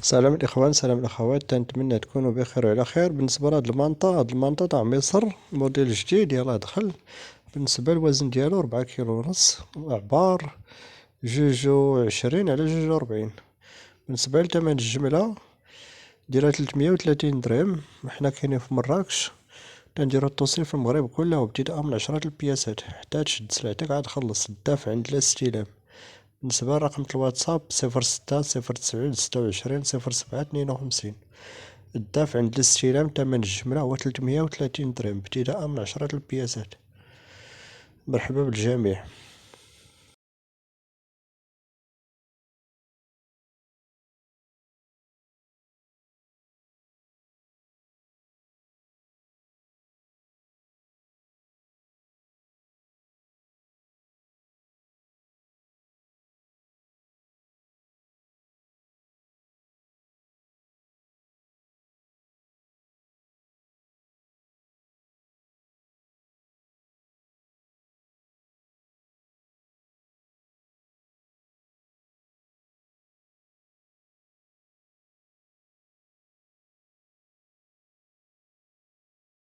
سلام الإخوان، سلام الأخوات، نتمنى تكونوا بخير وعلى خير. بالنسبة لهاد المنطقة تاع مصر موديل جديد يلاه دخل. بالنسبة للوزن ديالو 4 كيلو ونص، عبار 2.20 على 2.40. بالنسبة لتمن الجملة دايرة 330 درهم. حنا كاينين في مراكش، تنديرو التوصيل في المغرب كله، ابتداء من 10 البياسات حتى تشد سلعتك عاد خلص. الدفع عند الاستلام. بالنسبة لرقم الواتساب 06 09 26 07 52. الدفع عند الاستلام تمن الجملة هو 330 درهم ابتداء من 10 البياسات. مرحبا بالجميع.